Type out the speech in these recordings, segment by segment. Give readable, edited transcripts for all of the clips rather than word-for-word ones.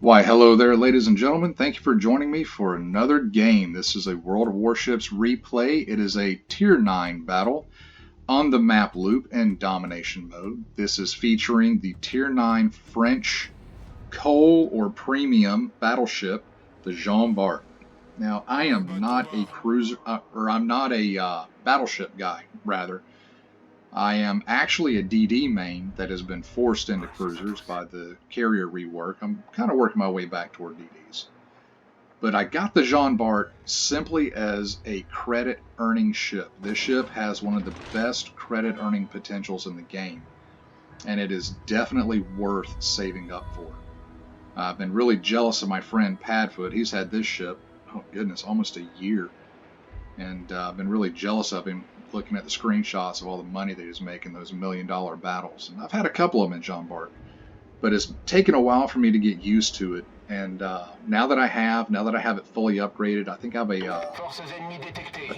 Why, hello there, ladies and gentlemen. Thank you for joining me for another game. This is a World of Warships replay. It is a Tier 9 battle on the map loop and domination mode. This is featuring the Tier 9 French coal or premium battleship, the Jean Bart. Now, I am not a cruiser, I'm not a battleship guy, rather. I am actually a DD main that has been forced into cruisers by the carrier rework. I'm kind of working my way back toward DDs. But I got the Jean Bart simply as a credit earning ship. This ship has one of the best credit earning potentials in the game, and it is definitely worth saving up for. I've been really jealous of my friend Padfoot. He's had this ship, oh goodness, almost a year. And I've been really jealous of him looking at the screenshots of all the money that he's making, those $1 million battles. And I've had a couple of them in Jean Bart, but it's taken a while for me to get used to it. And now that I have it fully upgraded, I think I have a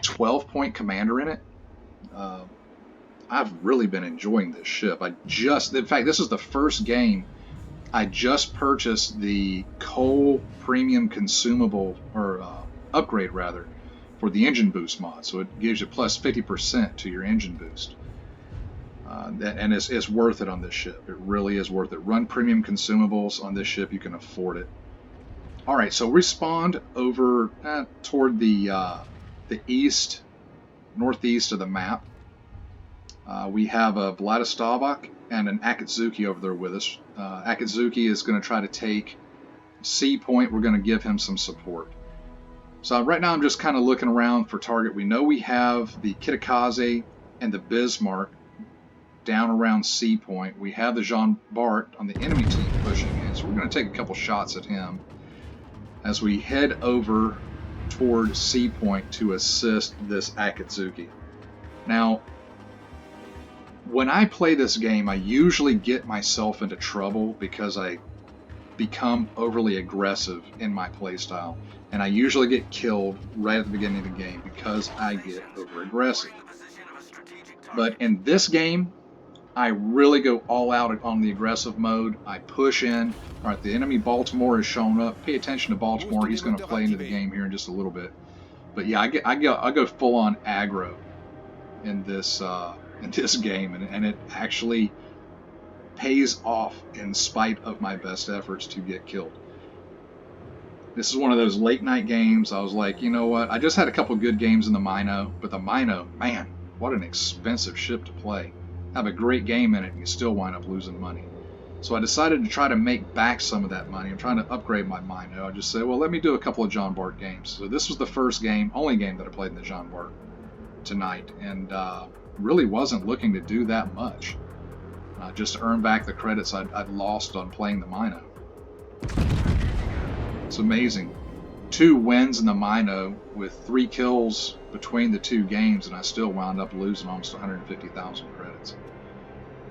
12-point commander in it. I've really been enjoying this ship. In fact, this is the first game I just purchased the coal premium consumable, or upgrade rather, for the engine boost mod, so it gives you plus 50% to your engine boost. And it's worth it on this ship. It really is worth it. Run premium consumables on this ship, you can afford it. Alright, so we spawned over toward the east, northeast of the map. We have a Vladislavok and an Akatsuki over there with us. Akatsuki is going to try to take C point. We're going to give him some support. So right now I'm just kind of looking around for target. We know we have the Kitakaze and the Bismarck down around C point. We have the Jean Bart on the enemy team pushing in, so we're going to take a couple shots at him as we head over toward C point to assist this Akatsuki. Now, when I play this game, I usually get myself into trouble because I become overly aggressive in my playstyle, and I usually get killed right at the beginning of the game because I get over aggressive. But in this game, I really go all out on the aggressive mode. I push in. All right, the enemy Baltimore has shown up. Pay attention to Baltimore. He's going to play into the game here in just a little bit. But yeah, I go full on aggro in this game, and it actually pays off in spite of my best efforts to get killed. This is one of those late night games. I was like, you know what? I just had a couple good games in the Mino, but the Mino, man, what an expensive ship to play. Have a great game in it, and you still wind up losing money. So I decided to try to make back some of that money. I'm trying to upgrade my Mino. I just said, well, let me do a couple of Jean Bart games. So this was the first game, only game that I played in the Jean Bart tonight, and really wasn't looking to do that much. Just to earn back the credits I'd lost on playing the Mino. It's amazing. 2 wins in the Mino with 3 kills between the 2 games, and I still wound up losing almost 150,000 credits.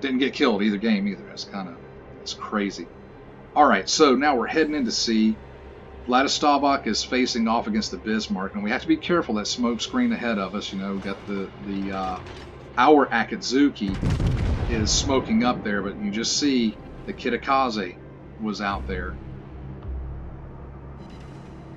Didn't get killed either game either. It's crazy. Alright, so now we're heading into C. Vladislavok is facing off against the Bismarck, and we have to be careful. That smoke screen ahead of us, you know, got our Akatsuki is smoking up there, but you just see the Kitakaze was out there.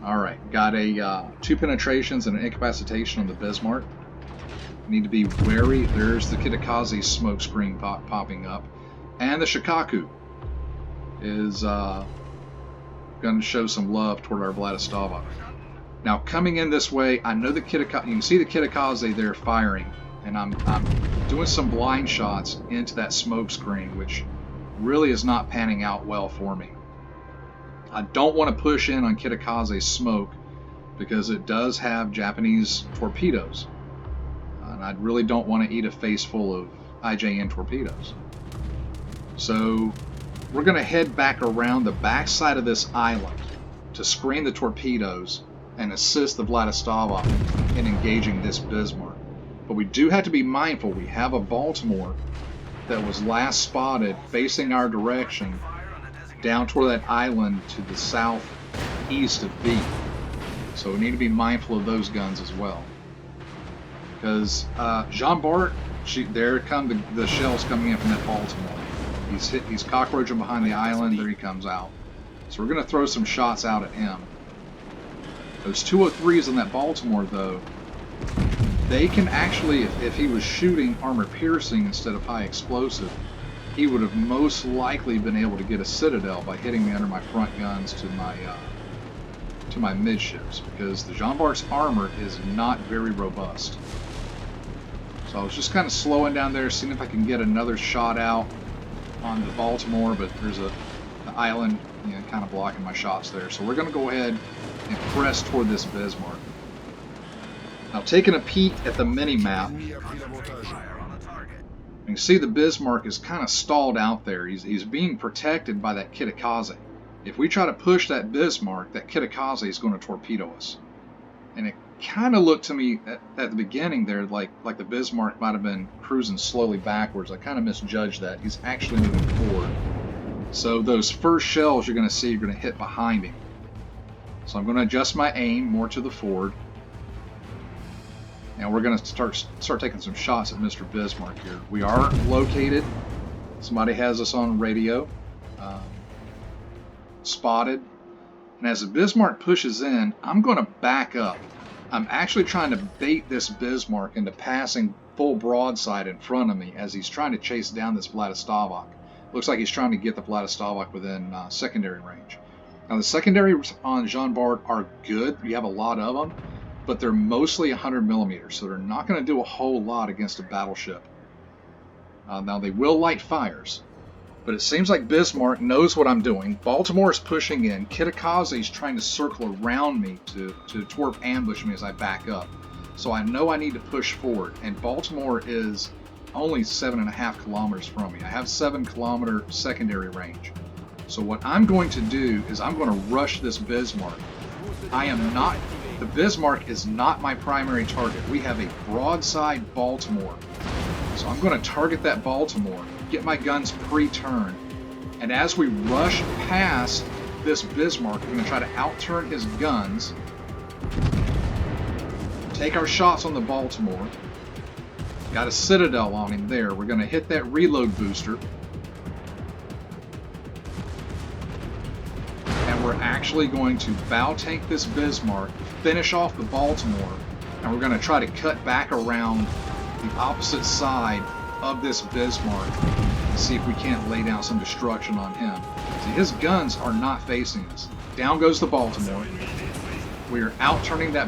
Alright, got a 2 penetrations and an incapacitation on the Bismarck. Need to be wary. There's the Kitakaze smoke screen popping up. And the Shikaku is going to show some love toward our Vladislavok. Now, coming in this way, I know the Kitakaze, you can see the Kitakaze there firing, and I'm doing some blind shots into that smoke screen, which really is not panning out well for me. I don't want to push in on Kitakaze's smoke because it does have Japanese torpedoes, and I really don't want to eat a face full of IJN torpedoes. So we're going to head back around the backside of this island to screen the torpedoes and assist the Vladislavok in engaging this Bismarck. But we do have to be mindful. We have a Baltimore that was last spotted facing our direction down toward that island to the southeast of B. So we need to be mindful of those guns as well. Because Jean Bart, there come the shells coming in from that Baltimore. He's cockroaching behind the island. There he comes out. So we're going to throw some shots out at him. Those 203s on that Baltimore, though, they can actually, if he was shooting armor piercing instead of high explosive, he would have most likely been able to get a Citadel by hitting me under my front guns to my midships, because the Jean Bart's armor is not very robust. So I was just kind of slowing down there, seeing if I can get another shot out on the Baltimore, but there's the island, kind of blocking my shots there. So we're going to go ahead and press toward this Bismarck. Now, taking a peek at the mini-map, you can see the Bismarck is kind of stalled out there. He's being protected by that Kitakaze. If we try to push that Bismarck, that Kitakaze is going to torpedo us. And it kind of looked to me at the beginning there like the Bismarck might have been cruising slowly backwards. I kind of misjudged that. He's actually moving forward. So those first shells you're going to see are going to hit behind him. So I'm going to adjust my aim more to the forward. And we're going to start taking some shots at Mr. Bismarck here. We are located. Somebody has us on radio. Spotted. And as the Bismarck pushes in, I'm going to back up. I'm actually trying to bait this Bismarck into passing full broadside in front of me as he's trying to chase down this Vladislavok. Looks like he's trying to get the Vladislavok within secondary range. Now the secondaries on Jean Bart are good. You have a lot of them, but they're mostly 100 millimeters, so they're not going to do a whole lot against a battleship. Now they will light fires, but it seems like Bismarck knows what I'm doing. Baltimore is pushing in. Kitakaze is trying to circle around me to twerp ambush me as I back up. So I know I need to push forward, and Baltimore is only 7.5 kilometers from me. I have 7 kilometer secondary range. So what I'm going to do is I'm going to rush this Bismarck. The Bismarck is not my primary target. We have a broadside Baltimore. So I'm going to target that Baltimore, get my guns pre-turned, and as we rush past this Bismarck, we're going to try to outturn his guns, take our shots on the Baltimore. Got a Citadel on him there. We're going to hit that reload booster. And we're actually going to bow tank this Bismarck, finish off the Baltimore, and we're going to try to cut back around the opposite side of this Bismarck and see if we can't lay down some destruction on him. See, his guns are not facing us. Down goes the Baltimore. We are outturning we're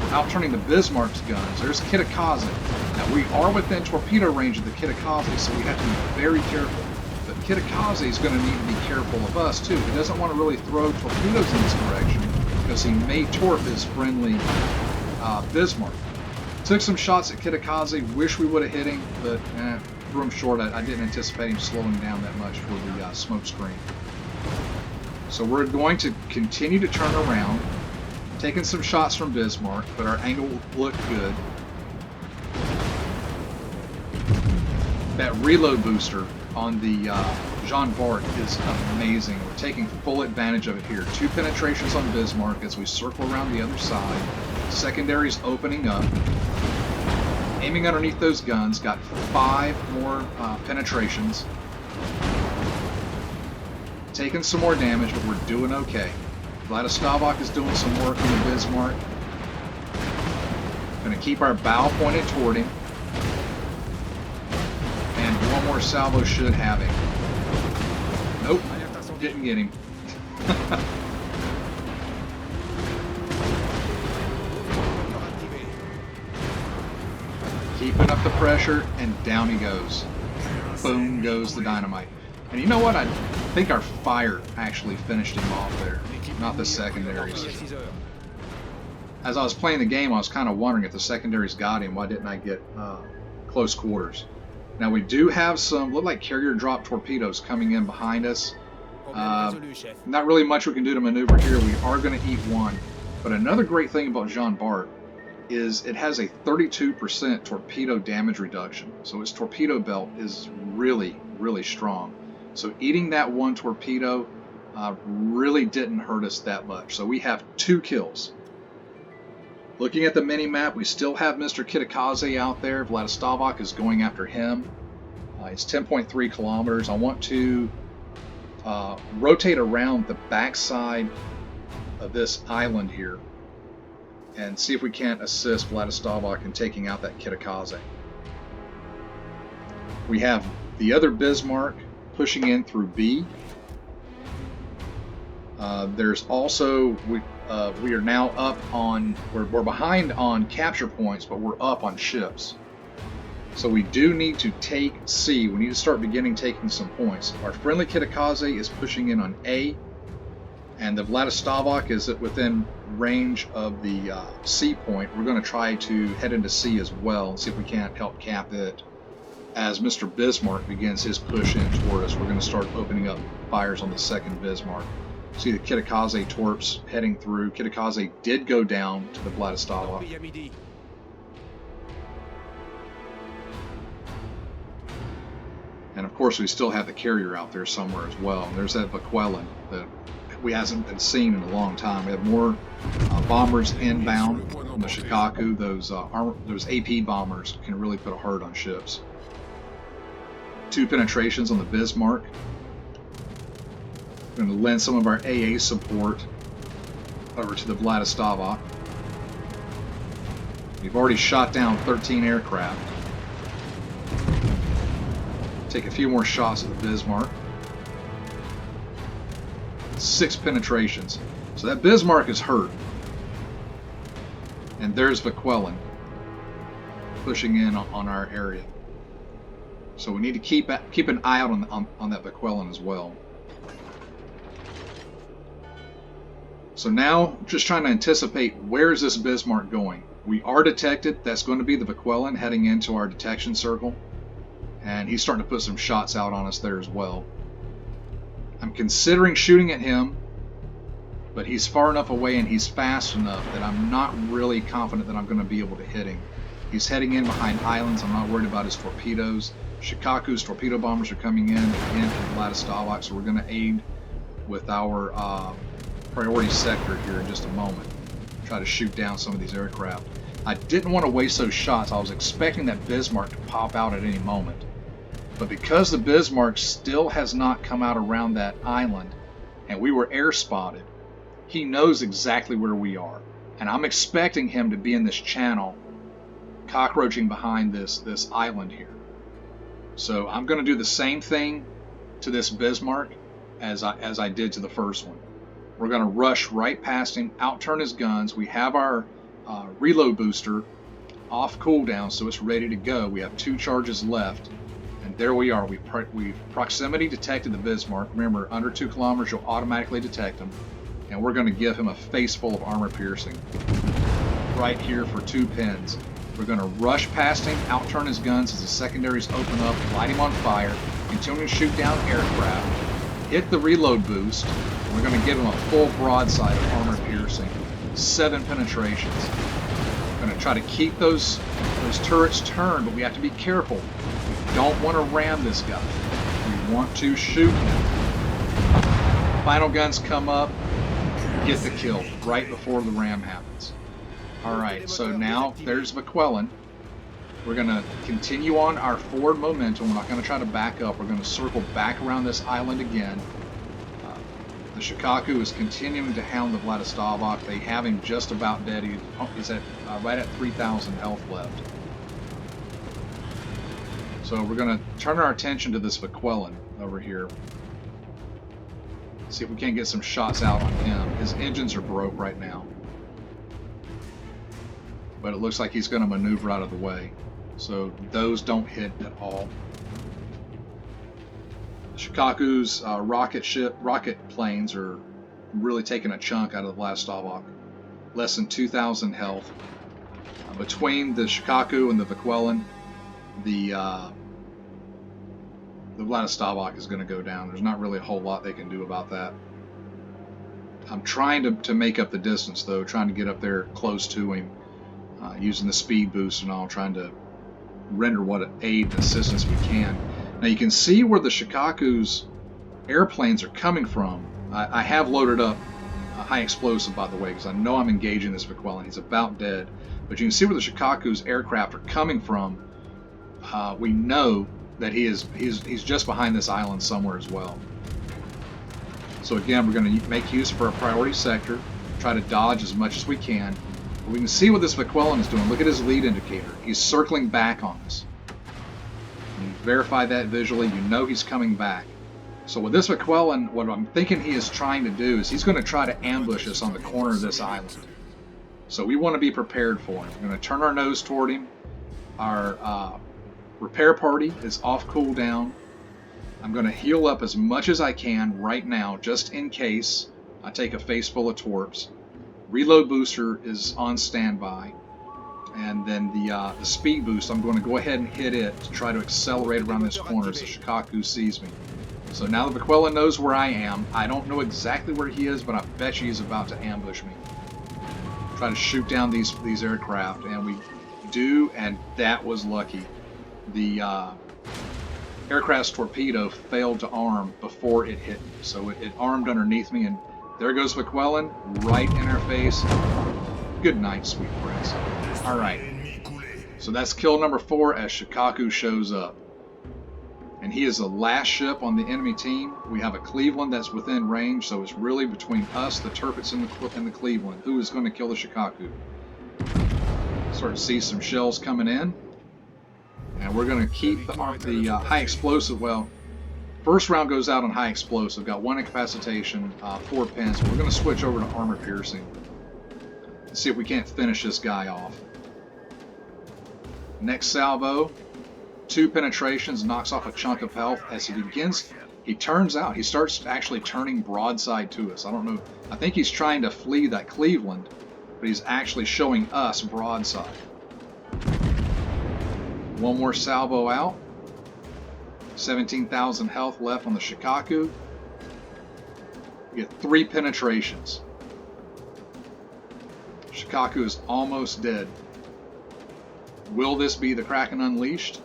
outturning the Bismarck's guns. There's Kitakaze. Now we are within torpedo range of the Kitakaze, so we have to be very careful. But Kitakaze is going to need to be careful of us too. He doesn't want to really throw torpedoes in this direction because he may torp his friendly Bismarck. Took some shots at Kitakaze. Wish we would have hit him, but threw him short. I didn't anticipate him slowing down that much for the smoke screen. So we're going to continue to turn around, taking some shots from Bismarck, but our angle looked good. That reload booster on the Jean Bart is amazing. We're taking full advantage of it here. 2 penetrations on Bismarck as we circle around the other side. Secondaries opening up. Aiming underneath those guns, got 5 more penetrations. Taking some more damage, but we're doing okay. Vladislavok is doing some work on the Bismarck. Going to keep our bow pointed toward him. And one more salvo should have him. Nope, didn't get him. Keeping up the pressure, and down he goes. Boom goes the dynamite. And you know what? I think our fire actually finished him off there, not the secondaries. As I was playing the game, I was kind of wondering if the secondaries got him. Why didn't I get close quarters? Now we do have some, look like carrier drop torpedoes coming in behind us. Not really much we can do to maneuver here. We are going to eat one. But another great thing about Jean Bart is it has a 32% torpedo damage reduction. So its torpedo belt is really, really strong. So eating that one torpedo really didn't hurt us that much. So we have 2 kills. Looking at the mini-map, we still have Mr. Kitakaze out there. Vladislavok is going after him. It's 10.3 kilometers. I want to rotate around the backside of this island here and see if we can't assist Vladislavok in taking out that Kitakaze. We have the other Bismarck pushing in through B. There's also, we are now up on, we're behind on capture points, but we're up on ships. So we do need to take C. We need to start beginning taking some points. Our friendly Kitakaze is pushing in on A, and the Vladislavok is within range of the C point. We're going to try to head into C as well and see if we can't help cap it. As Mr. Bismarck begins his push in toward us, we're going to start opening up fires on the second Bismarck. See the Kitakaze torps heading through. Kitakaze did go down to the Vladislavok. And of course we still have the carrier out there somewhere as well. And there's that Vaquelin that we hasn't been seen in a long time. We have more bombers inbound from the Shikaku. Those AP bombers can really put a hurt on ships. 2 penetrations on the Bismarck. We're going to lend some of our AA support over to the Vladislavok. We've already shot down 13 aircraft. Take a few more shots at the Bismarck. 6 penetrations. So that Bismarck is hurt. And there's Vaquelin pushing in on our area. So we need to keep an eye out on that Vaquelin as well. So now, just trying to anticipate, where is this Bismarck going? We are detected. That's going to be the Vaquelin heading into our detection circle. And he's starting to put some shots out on us there as well. I'm considering shooting at him, but he's far enough away and he's fast enough that I'm not really confident that I'm going to be able to hit him. He's heading in behind islands. I'm not worried about his torpedoes. Shikaku's torpedo bombers are coming in again to Vladislavok, so we're going to aid with our priority sector here in just a moment. Try to shoot down some of these aircraft. I didn't want to waste those shots. I was expecting that Bismarck to pop out at any moment. But because the Bismarck still has not come out around that island, and we were air spotted, he knows exactly where we are. And I'm expecting him to be in this channel, cockroaching behind this island here. So I'm going to do the same thing to this Bismarck as I did to the first one. We're going to rush right past him, out-turn his guns. We have our reload booster off cooldown, so it's ready to go. We have 2 charges left. And there we are. We've proximity detected the Bismarck. Remember, under 2 kilometers, you'll automatically detect him. And we're going to give him a face full of armor piercing. Right here for 2 pins. We're going to rush past him, out-turn his guns as the secondaries open up, light him on fire, continue to shoot down aircraft, hit the reload boost. We're going to give him a full broadside of armor piercing. 7 penetrations. We're going to try to keep those turrets turned, but we have to be careful. We don't want to ram this guy. We want to shoot him. Final guns come up, get the kill right before the ram happens. Alright, so now there's Vaquelin. We're going to continue on our forward momentum. We're not going to try to back up. We're going to circle back around this island again. The Shikaku is continuing to hound the Vladislavok. They have him just about dead. He's at right at 3,000 health left. So we're going to turn our attention to this Vaquelin over here. See if we can't get some shots out on him. His engines are broke right now. But it looks like he's going to maneuver out of the way. So those don't hit at all. Shikaku's rocket planes are really taking a chunk out of the Vladislavok. Less than 2,000 health. Between the Shikaku and the Vaquelin, the Vladislavok is going to go down. There's not really a whole lot they can do about that. I'm trying to make up the distance, though, trying to get up there close to him, using the speed boost and all, trying to render what aid and assistance we can. Now you can see where the Shikaku's airplanes are coming from. I have loaded up a high explosive, by the way, because I know I'm engaging this Vaquelin. He's about dead. But you can see where the Shikaku's aircraft are coming from. We know that he's just behind this island somewhere as well. So again, we're going to make use for a priority sector, try to dodge as much as we can. But we can see what this McClellan is doing. Look at his lead indicator. He's circling back on us. You verify that visually, you know he's coming back. So with this McClellan, what I'm thinking he is trying to do is he's going to try to ambush us on the corner of this island. So we want to be prepared for him. We're going to turn our nose toward him. Our repair party is off cooldown. I'm going to heal up as much as I can right now, just in case I take a face full of torps. Reload booster is on standby. And then the speed boost, I'm going to go ahead and hit it to try to accelerate around this corner as the Shikaku sees me. So now that McClellan knows where I am, I don't know exactly where he is, but I bet you he's about to ambush me. Try to shoot down these aircraft, and we do, and that was lucky. The aircraft's torpedo failed to arm before it hit me, so it armed underneath me, and there goes McClellan, right in our face. Good night, sweet prince. Alright, so that's kill number 4 as Shikaku shows up. And he is the last ship on the enemy team. We have a Cleveland that's within range, so it's really between us, the Tirpitz, and the Cleveland. Who is going to kill the Shikaku? Start to see some shells coming in. And we're going to keep the high explosive. Well, first round goes out on high explosive. Got 1 incapacitation, 4 pins. We're going to switch over to armor piercing. Let's see if we can't finish this guy off. Next salvo, 2 penetrations, knocks off a chunk of health. As he begins, he starts actually turning broadside to us. I don't know, I think he's trying to flee that Cleveland, but he's actually showing us broadside. 1 more salvo out. 17,000 health left on the Shikaku. We get 3 penetrations. Shikaku is almost dead. Will this be the Kraken Unleashed?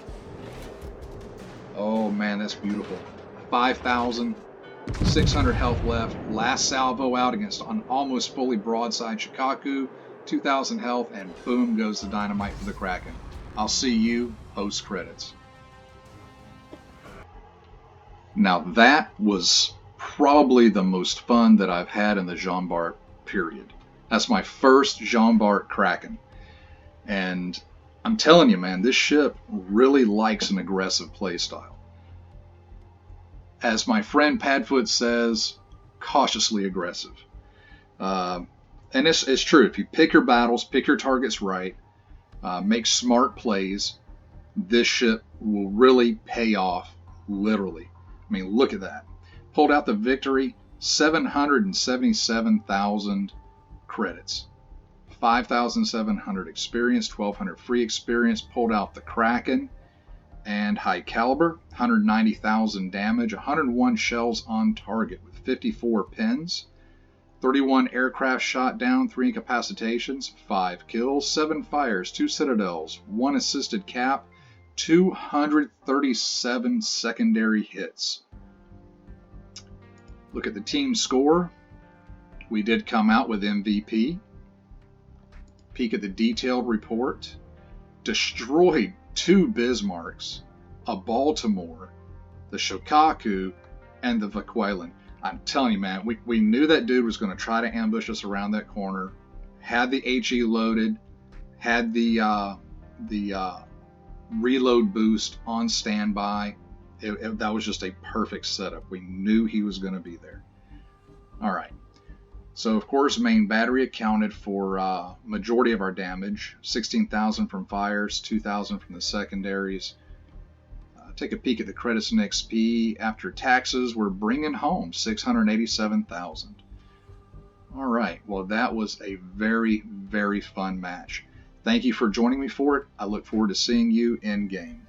Oh man, that's beautiful. 5,600 health left. Last salvo out against an almost fully broadside Shikaku. 2,000 health, and boom goes the dynamite for the Kraken. I'll see you post credits. Now that was probably the most fun that I've had in the Jean Bart period. That's my first Jean Bart Kraken. And I'm telling you, man, this ship really likes an aggressive playstyle. As my friend Padfoot says, cautiously aggressive. And it's true. If you pick your battles, pick your targets right, make smart plays, this ship will really pay off, literally. I mean, look at that. Pulled out the victory, 777,000 credits. 5,700 experience, 1,200 free experience. Pulled out the Kraken and high caliber, 190,000 damage, 101 shells on target with 54 pins, 31 aircraft shot down, 3 incapacitations, 5 kills, 7 fires, 2 citadels, 1 assisted cap, 237 secondary hits. Look at the team score. We did come out with MVP. Peek at the detailed report. Destroyed 2 Bismarcks, a Baltimore, the Shikaku, and the McClellan. I'm telling you, man, we knew that dude was going to try to ambush us around that corner. Had the HE loaded, had the reload boost on standby. That was just a perfect setup. We knew he was going to be there. All right. So, of course, main battery accounted for majority of our damage. 16,000 from fires, 2,000 from the secondaries. Take a peek at the credits and XP. After taxes, we're bringing home 687,000. All right. Well, that was a very, very fun match. Thank you for joining me for it. I look forward to seeing you in game.